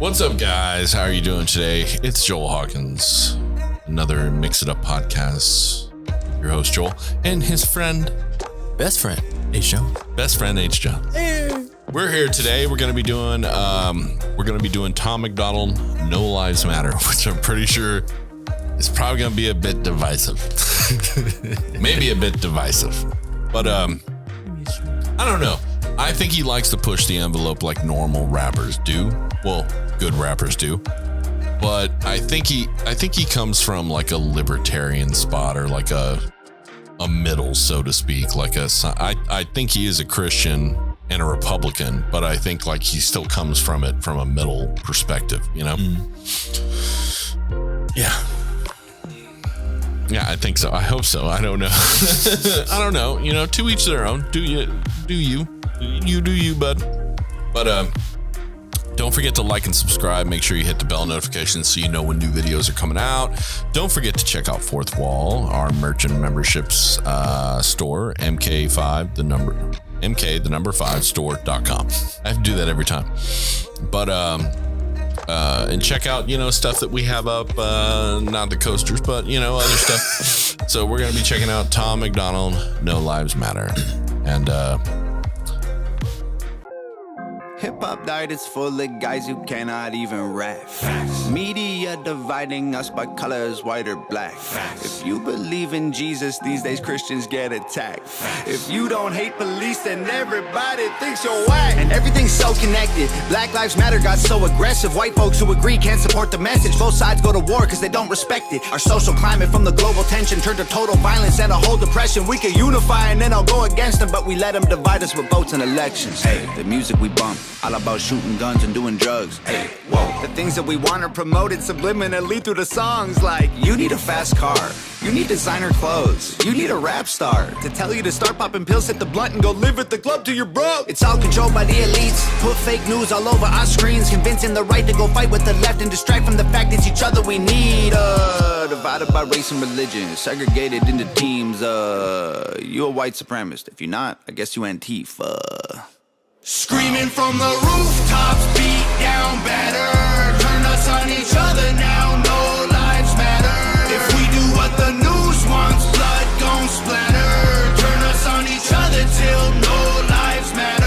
What's up, guys? How are you doing today? It's Joel Hawkins, another Mix It Up podcast. Your host, Joel, and his best friend, H. Jones. Best friend, H. Jones. Hey. We're here today. We're going to be doing Tom Macdonald, No Lives Matter, which I'm pretty sure is probably going to be a bit divisive. Maybe a bit divisive, but I don't know. I think he likes to push the envelope like normal rappers do. Well, good rappers do. But I think he comes from like a libertarian spot, or like a middle, so to speak. I think he is a Christian and a Republican, but I think like he still comes from it from a middle perspective, you know? Yeah. Yeah, I think so. I hope so. I don't know. I don't know. You know, to each their own. Do you, bud. But don't forget to like and subscribe. Make sure you hit the bell notifications so you know when new videos are coming out. Don't forget to check out Fourth Wall, our merchant memberships store, MK5, the number 5 store.com. I have to do that every time. But and check out, you know, stuff that we have up, not the coasters, but, you know, other stuff. So we're going to be checking out Tom Macdonald, No Lives Matter. And hip-hop diet is full of guys who cannot even rap. Facts. Media dividing us by colors, white or black. Facts. If you believe in Jesus, these days Christians get attacked. Facts. If you don't hate police, then everybody thinks you're whack. And everything's so connected. Black Lives Matter got so aggressive. White folks who agree can't support the message. Both sides go to war because they don't respect it. Our social climate from the global tension turned to total violence and a whole depression. We could unify and then I'll go against them, but we let them divide us with votes and elections. Hey, the music we bump, all about shooting guns and doing drugs. Hey, whoa. The things that we want are promoted subliminally through the songs, like you need a fast car, you need designer clothes, you need a rap star to tell you to start popping pills, hit the blunt, and go live at the club till you're broke. It's all controlled by the elites. Put fake news all over our screens, convincing the right to go fight with the left and distract from the fact it's each other we need. Divided by race and religion, segregated into teams. You a white supremacist. If you're not, I guess you Antifa. Screaming from the rooftops, beat down better. Turn us on each other now, no lives matter. If we do what the news wants, blood gon' splatter. Turn us on each other till no lives matter.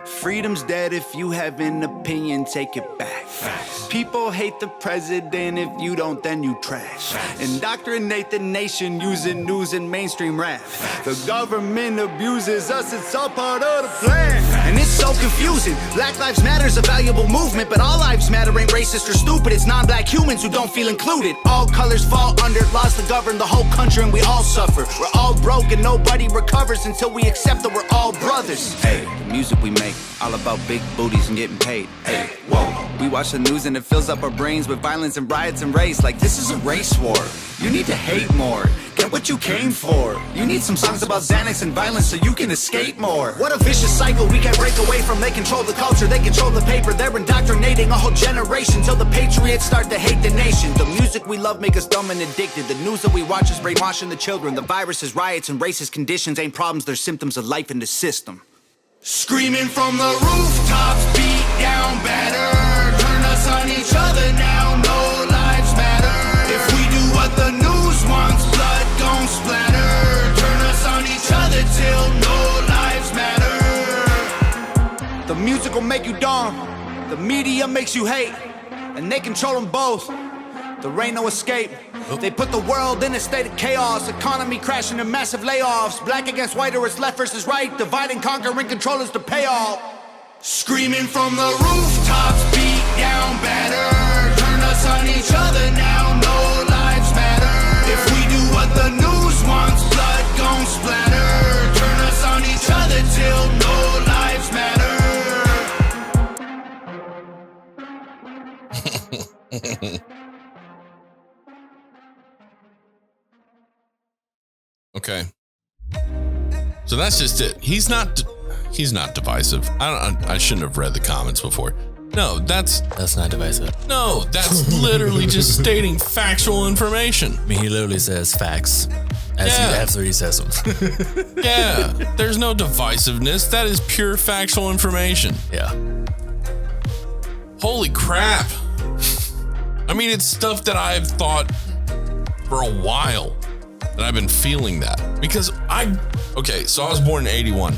Freedom's dead. If you have an opinion, take it back. Facts. People hate the president. If you don't, then you trash. Facts. Indoctrinate the nation using news and mainstream rap. Facts. The government abuses us. It's all part of the plan. Facts. And it's so confusing. Black Lives Matter is a valuable movement, but all lives matter ain't racist or stupid. It's non-black humans who don't feel included. All colors fall under laws to govern the whole country, and we all suffer. We're all broke and nobody recovers until we accept that we're all brothers. Hey, the music we make, all about big booties and getting paid. Hey, whoa. We watch the news and it fills up our brains with violence and riots and race. Like this is a race war. You need to hate more. Get what you came for. You need some songs about Xanax and violence so you can escape more. What a vicious cycle we can't break away from. They control the culture, they control the paper. They're indoctrinating a whole generation till the patriots start to hate the nation. The music we love make us dumb and addicted. The news that we watch is brainwashing the children. The viruses, riots, and racist conditions ain't problems, they're symptoms of life in the system. Screaming from the rooftops, beat down better. Turn us on each other now, no lives matter. If we do what the news wants, blood gon' splatter. Turn us on each other till no lives matter. The music will make you dumb, the media makes you hate, and they control them both. There ain't no escape. They put the world in a state of chaos. Economy crashing and massive layoffs. Black against white, or it's left versus right. Divide and conquer and control is the payoff. Screaming from the rooftops, beat down better. Turn us on each other now, no lives matter. If we do what the news wants, blood gon' splatter. Turn us on each other till no lives matter. Okay, so that's just it. He's not divisive. I shouldn't have read the comments before. No, that's not divisive. No, that's literally just stating factual information. I mean, he literally says facts. After he says them. Yeah, there's no divisiveness. That is pure factual information. Yeah. Holy crap. I mean, it's stuff that I've thought for a while that I've been feeling that because so I was born in 81.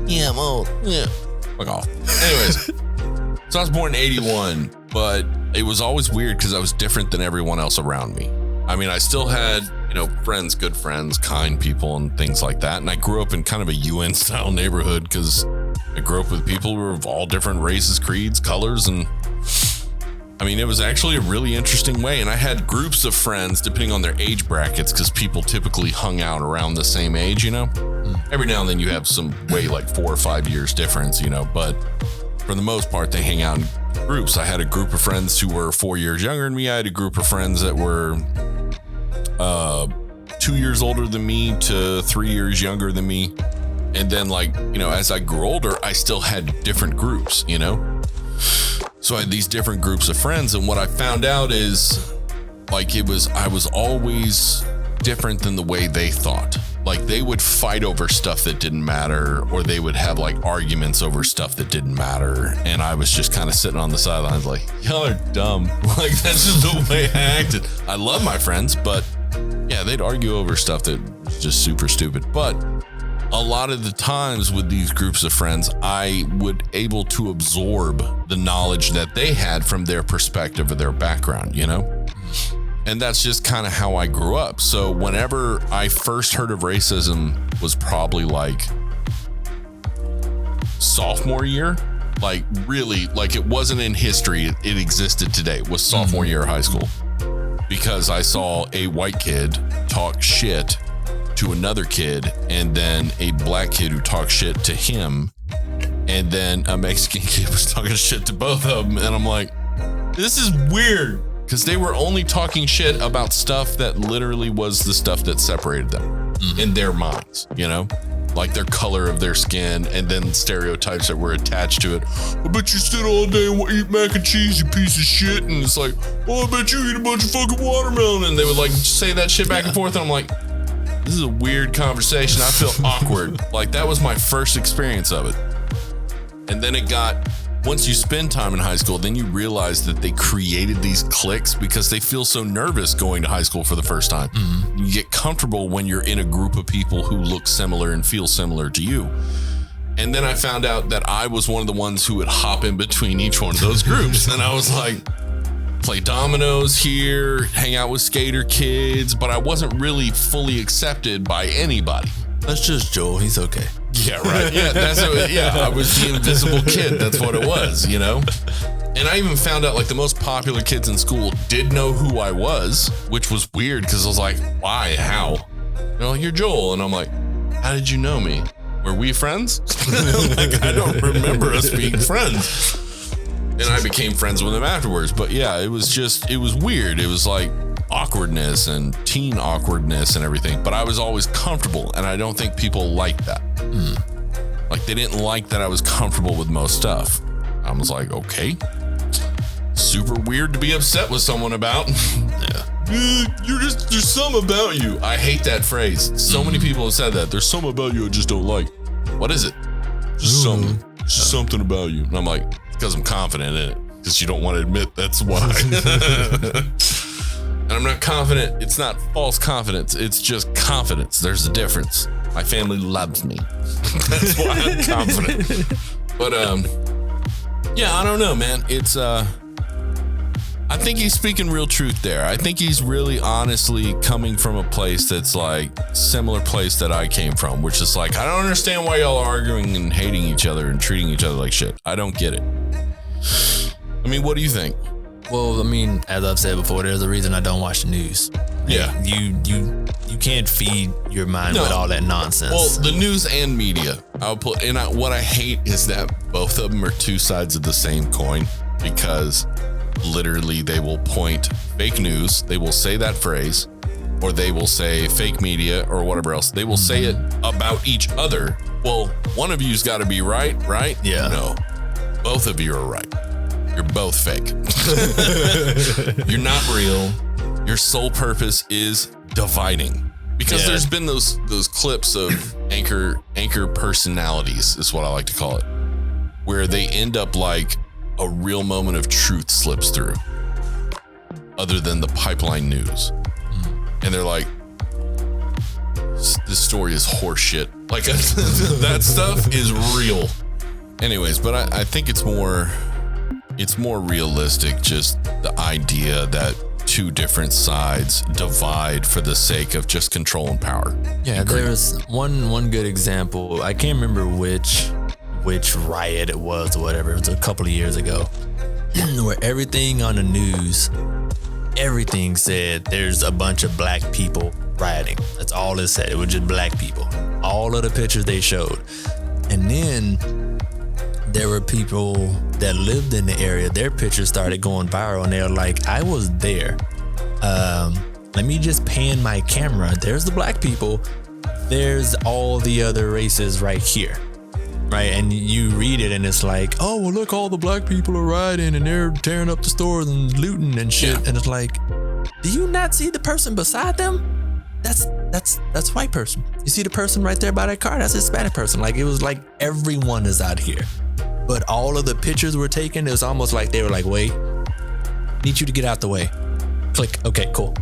Yeah, I'm old. Yeah. Fuck off. Anyways, so I was born in 81, but it was always weird because I was different than everyone else around me. I mean, I still had, friends, good friends, kind people and things like that. And I grew up in kind of a UN style neighborhood because I grew up with people who were of all different races, creeds, colors. And I mean, it was actually a really interesting way. And I had groups of friends depending on their age brackets because people typically hung out around the same age, Every now and then you have some way like 4 or 5 years difference, but for the most part, they hang out in groups. I had a group of friends who were 4 years younger than me. I had a group of friends that were 2 years older than me to 3 years younger than me. And then as I grew older, I still had different groups, So I had these different groups of friends. And what I found out is I was always different than the way they thought. Like they would fight over stuff that didn't matter, or they would have arguments over stuff that didn't matter. And I was just kind of sitting on the sidelines like, y'all are dumb. That's just the way I acted. I love my friends, but yeah, they'd argue over stuff that was just super stupid. But a lot of the times with these groups of friends, I would able to absorb the knowledge that they had from their perspective or their background, And that's just kind of how I grew up. So whenever I first heard of racism was probably sophomore year, really, it wasn't in history. It existed today. It was sophomore year of high school because I saw a white kid talk shit to another kid and then a black kid who talked shit to him. And then a Mexican kid was talking shit to both of them. And I'm like, this is weird. Because they were only talking shit about stuff that literally was the stuff that separated them in their minds, like their color of their skin and then stereotypes that were attached to it. I bet you sit all day and eat mac and cheese, you piece of shit. And it's like, I bet you eat a bunch of fucking watermelon. And they would say that shit back and forth. And I'm like, this is a weird conversation. I feel awkward. That was my first experience of it. And then once you spend time in high school, then you realize that they created these cliques because they feel so nervous going to high school for the first time. You get comfortable when you're in a group of people who look similar and feel similar to you. And then I found out that I was one of the ones who would hop in between each one of those groups. And I was like, play dominoes here, hang out with skater kids, but I wasn't really fully accepted by anybody. That's just Joel. He's okay. Yeah, right. Yeah, I was the invisible kid. That's what it was, And I even found out the most popular kids in school did know who I was, which was weird because I was like, why? How? You're Joel. And I'm like, how did you know me? Were we friends? I don't remember us being friends. And I became friends with him afterwards. But yeah, it was weird. It was awkwardness and teen awkwardness and everything, but I was always comfortable, and I don't think people liked that. They didn't like that I was comfortable with most stuff. I was like, okay, super weird to be upset with someone about. There's something about you. I hate that phrase. So many people have said that. There's something about you I just don't like. What is it? Just something about you. And I'm like, because I'm confident in it. Because you don't want to admit that's why. And I'm not confident. It's not false confidence. It's just confidence. There's a difference. My family loves me. That's why I'm confident. But, yeah, I don't know, man. It's, I think he's speaking real truth there. I think he's really honestly coming from a place that's similar place that I came from, which is I don't understand why y'all are arguing and hating each other and treating each other like shit. I don't get it. I mean, what do you think? Well, I mean, as I've said before, there's a reason I don't watch the news. Yeah. You can't feed your mind with all that nonsense. Well, the news and media. What I hate is that both of them are two sides of the same coin, because literally they will point fake news. They will say that phrase, or they will say fake media or whatever else. They will say it about each other. Well, one of you's got to be right? Yeah. No, both of you are right. You're both fake. You're not real. Your sole purpose is dividing. Because there's been those clips of anchor personalities, is what I like to call it, where they end up a real moment of truth slips through, other than the pipeline news. And they're like, this story is horseshit. Like that stuff is real. Anyways, but I think it's more realistic, just the idea that two different sides divide for the sake of just control and power. Yeah, there's one good example. I can't remember which riot it was or whatever. It was a couple of years ago where everything on the news, everything said there's a bunch of black people rioting. That's all it said. It was just black people. All of the pictures they showed. And then there were people that lived in the area. Their pictures started going viral and they were like, I was there. Let me just pan my camera. There's the black people. There's all the other races right here. Right? And you read it and it's like, oh, well, look, all the black people are rioting and they're tearing up the stores and looting and shit. Yeah. And it's like, do you not see the person beside them? That's white person. You see the person right there by that car? That's a Hispanic person. Like, it was like everyone is out here. But all of the pictures were taken. It was almost like they were like, wait, need you to get out the way. Click. Okay, cool.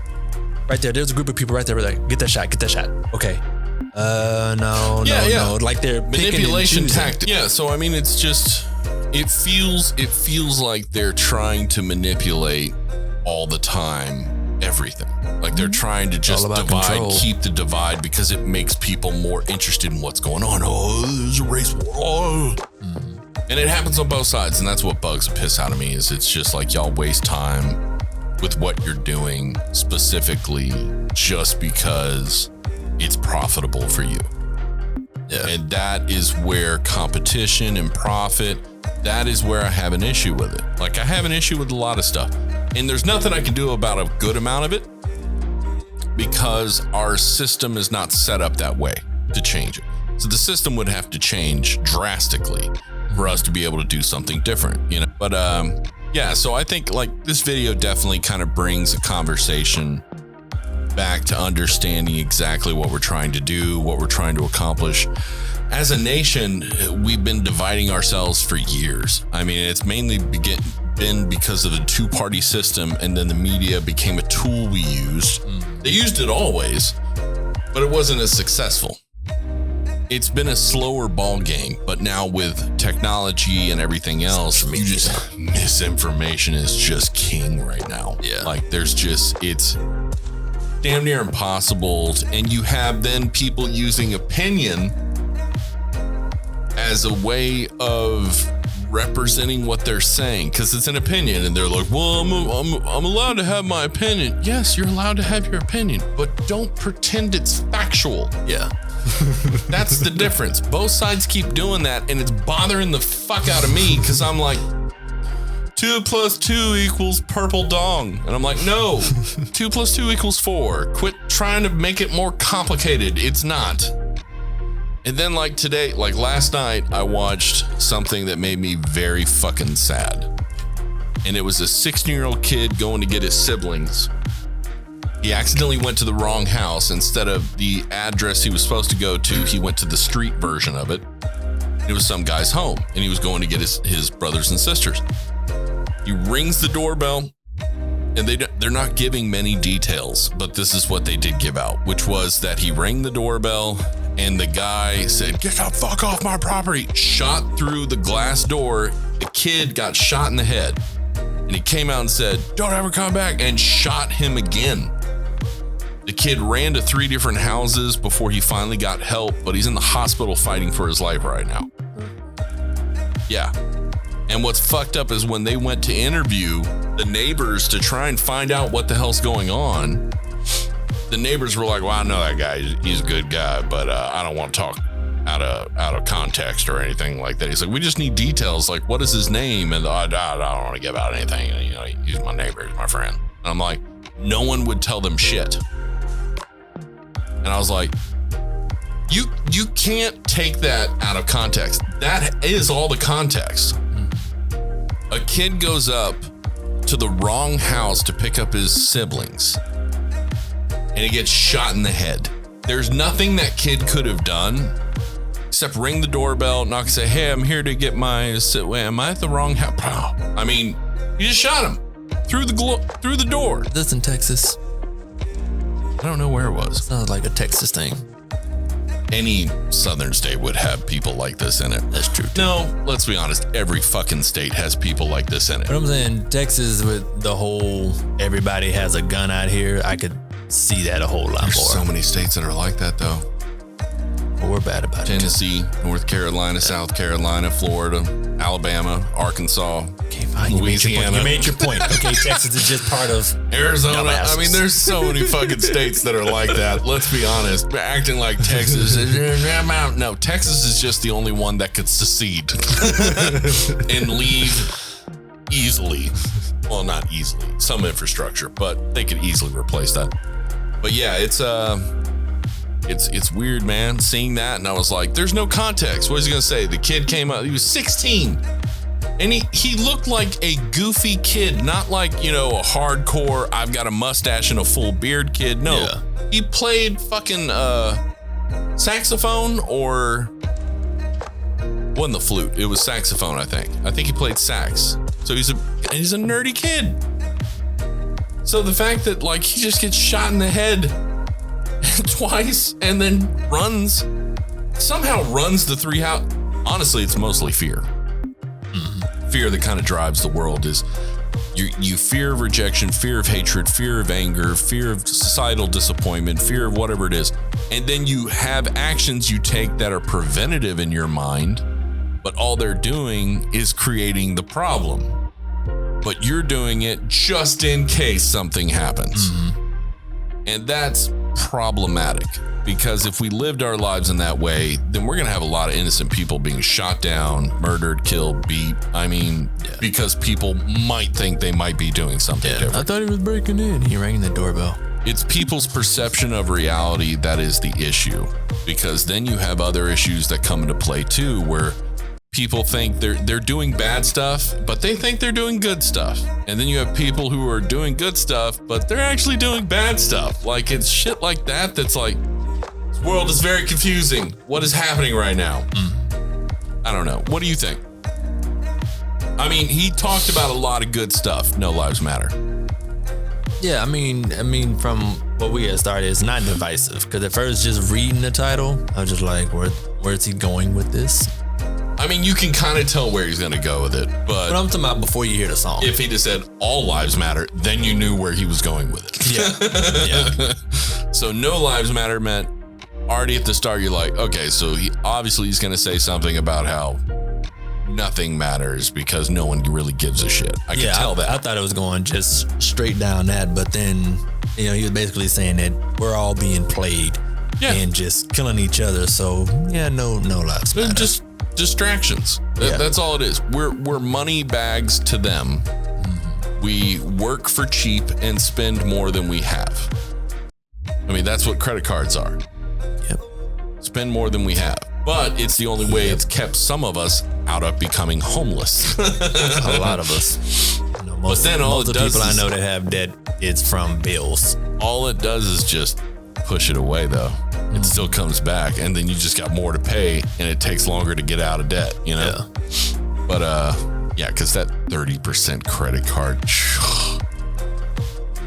Right there. There's a group of people right there. Get that shot. Okay. No. Like they're manipulation tactic. Yeah. So, I mean, it's just, it feels like they're trying to manipulate all the time, everything. Like they're trying to just keep the divide because it makes people more interested in what's going on. Oh, there's a race war. Oh. And it happens on both sides, and that's what bugs the piss out of me. Is it's just like y'all waste time with what you're doing specifically just because it's profitable for you. Yeah. And that is where competition and profit, that is where I have an issue with it. Like, I have an issue with a lot of stuff, and there's nothing I can do about a good amount of it because our system is not set up that way to change it. So the system would have to change drastically for us to be able to do something different, you know? But yeah, so I think like this video definitely kind of brings a conversation back to understanding exactly what we're trying to do, what we're trying to accomplish. As a nation, we've been dividing ourselves for years. I mean, it's mainly been because of the two-party system, and then the media became a tool we used. They used it always, but it wasn't as successful. It's been a slower ball game, but now with technology and everything else, misinformation is just king right now. Yeah. Like it's damn near impossible. And you have then people using opinion as a way of representing what they're saying, because it's an opinion, and they're like, well, I'm allowed to have my opinion. Yes, you're allowed to have your opinion, but don't pretend it's factual. Yeah. That's the difference. Both sides keep doing that, and it's bothering the fuck out of me because I'm like, 2 + 2 equals purple dong. And I'm like, no, 2 + 2 equals 4. Quit trying to make it more complicated. It's not. And then like today, like last night, I watched something that made me very fucking sad. And it was a 16-year-old kid going to get his siblings. He accidentally went to the wrong house. Instead of the address he was supposed to go to, he went to the street version of it. It was some guy's home, and he was going to get his brothers and sisters. He rings the doorbell, and they're not giving many details, but this is what they did give out, which was that he rang the doorbell, and the guy said, "Get the fuck off my property," shot through the glass door. The kid got shot in the head, and he came out and said, "Don't ever come back," and shot him again. The kid ran to 3 different houses before he finally got help, but he's in the hospital fighting for his life right now. Yeah. And what's fucked up is when they went to interview the neighbors to try and find out what the hell's going on, the neighbors were like, well, I know that guy, he's a good guy, but I don't want to talk out of context or anything like that. He's like, we just need details, like what is his name? And I don't want to give out anything. You know, he's my neighbor, he's my friend. And I'm like, no one would tell them shit. And I was like, you can't take that out of context. That is all the context. A kid goes up to the wrong house to pick up his siblings, and he gets shot in the head. There's nothing that kid could have done except ring the doorbell, knock and say, hey, I'm here to get my, wait, am I at the wrong house? I mean, you just shot him through the door. That's in Texas. I don't know where it was. Sounds like a Texas thing. Any southern state would have people like this in it. That's true. No, let's be honest. Every fucking state has people like this in it. But I'm saying Texas with the whole everybody has a gun out here, I could see that a whole lot There's more. so many states that are like that, though. But we're bad about it. Tennessee, North Carolina, South Carolina, Florida, Alabama, Arkansas, Okay, fine. Louisiana. You made your point. Okay, Texas is just part of Arizona. dumbasses. I mean, there's so many fucking states that are like that. Let's be honest. We're acting like Texas. No, Texas is just the only one that could secede and leave easily. Well, not easily. Some infrastructure, but they could easily replace that. But yeah, it's weird, man, seeing that. And I was like, there's no context. What is he going to say? The kid came up, he was 16. And he looked like a goofy kid, not like, a hardcore, I've got a mustache and a full beard kid. No, He played fucking saxophone or wasn't the flute. It was saxophone, I think. I think he played sax. So he's a nerdy kid. So the fact that he just gets shot in the head twice and then somehow runs the three house. Honestly, it's mostly fear. Fear that kind of drives the world is you fear of rejection, fear of hatred, fear of anger, fear of societal disappointment, fear of whatever it is. And then you have actions you take that are preventative in your mind, but all they're doing is creating the problem. But you're doing it just in case something happens. And that's problematic, because if we lived our lives in that way, then we're going to have a lot of innocent people being shot down, murdered, killed, beat. I mean, because people might think they might be doing something different. I thought he was breaking in. He rang the doorbell. It's people's perception of reality that is the issue, because then you have other issues that come into play too, where people think they're doing bad stuff, but they think they're doing good stuff. And then you have people who are doing good stuff, but they're actually doing bad stuff. Like, it's shit like that that's like, this world is very confusing. What is happening right now? I don't know. What do you think? I mean, he talked about a lot of good stuff. No Lives Matter. Yeah, I mean, from what we had started, it's not divisive. Because at first, just reading the title, I was just like, where's he going with this? I mean, you can kind of tell where he's going to go with it, but I'm talking about before you hear the song. If he just said all lives matter, then you knew where he was going with it. Yeah. So no lives matter meant already at the start, you're like, okay, so he's going to say something about how nothing matters because no one really gives a shit. I can tell that. I thought it was going just straight down that, but then, he was basically saying that we're all being played and just killing each other. So no lives matter. Just distractions. That's all it is. We're money bags to them. We work for cheap and spend more than we have. I mean, that's what credit cards are. Yep. Spend more than we have. But it's the only way it's kept some of us out of becoming homeless. A lot of us. Most of the people I know that have debt, it's from bills. All it does is just push it away, though. It still comes back, and then you just got more to pay, and it takes longer to get out of debt, Yeah. But because that 30% credit card,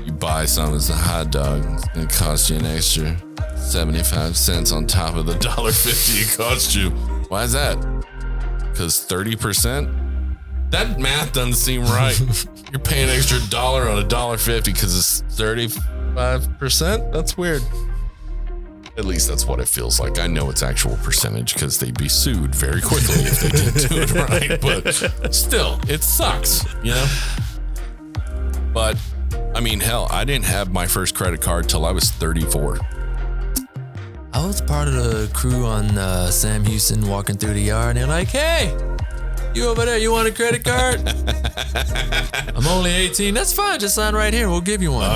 you buy something as a hot dog, and it costs you an extra 75 cents on top of the $1.50 it cost you. Why is that? Because 30%? That math doesn't seem right. You're paying an extra $1 on a $1.50 because it's 35%? That's weird. At least that's what it feels like. I know it's actual percentage because they'd be sued very quickly if they didn't do it right. But still, it sucks, But, I mean, hell, I didn't have my first credit card till I was 34. I was part of the crew on Sam Houston walking through the yard, and they're like, hey, you over there, you want a credit card? I'm only 18. That's fine. Just sign right here. We'll give you one.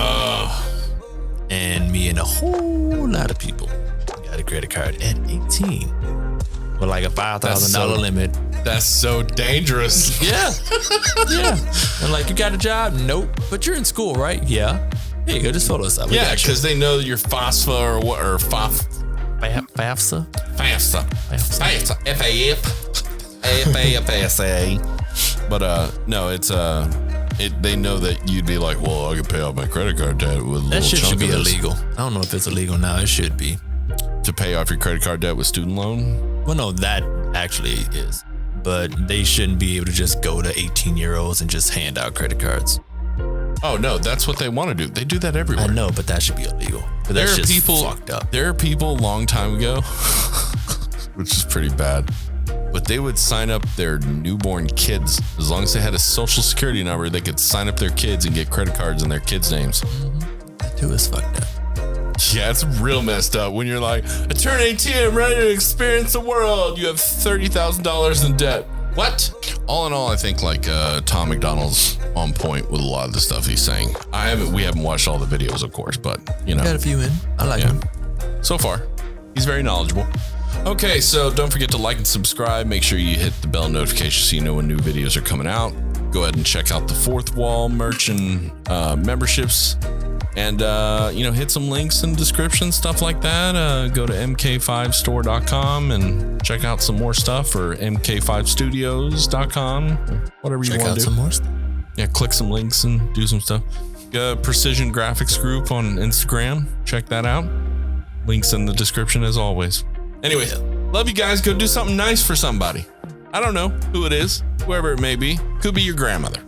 And me and a whole lot of people got a credit card at 18 with like a $5,000 limit. That's so dangerous. Yeah. And like, you got a job? Nope. But you're in school, right? Yeah. Here you go. Just fill us up. Yeah, because they know that you're FAFSA or FAFSA. FAFSA. But no, it's they know that you'd be like, well, I could pay off my credit card debt with a little That shit chunk should be of this. illegal. I don't know if it's illegal now. It should be. To pay off your credit card debt with student loan? Well, no, that actually is. But they shouldn't be able to just go to 18-year-olds and just hand out credit cards. Oh, no, that's what they want to do. They do that everywhere. I know, but that should be illegal. But that's just fucked up. There are people a long time ago, which is pretty bad, but they would sign up their newborn kids. As long as they had a social security number, they could sign up their kids and get credit cards in their kids' names. Mm-hmm. That too is fucked up. Yeah, it's real messed up when you're like, I turn 18, I'm ready to experience the world. You have $30,000 in debt. What? All in all, I think like Tom Macdonald's on point with a lot of the stuff he's saying. We haven't watched all the videos, of course, but you know. Got a few in. I like him. So far, he's very knowledgeable. Okay, so don't forget to like and subscribe. Make sure you hit the bell notification so you know when new videos are coming out. Go ahead and check out the Fourth Wall merch and memberships. And, hit some links in the description, stuff like that. Go to mk5store.com and check out some more stuff, or mk5studios.com, whatever you want to do. Check out some more stuff. Yeah, click some links and do some stuff. Precision Graphics Group on Instagram. Check that out. Links in the description as always. Anyway, love you guys. Go do something nice for somebody. I don't know who it is, whoever it may be. Could be your grandmother.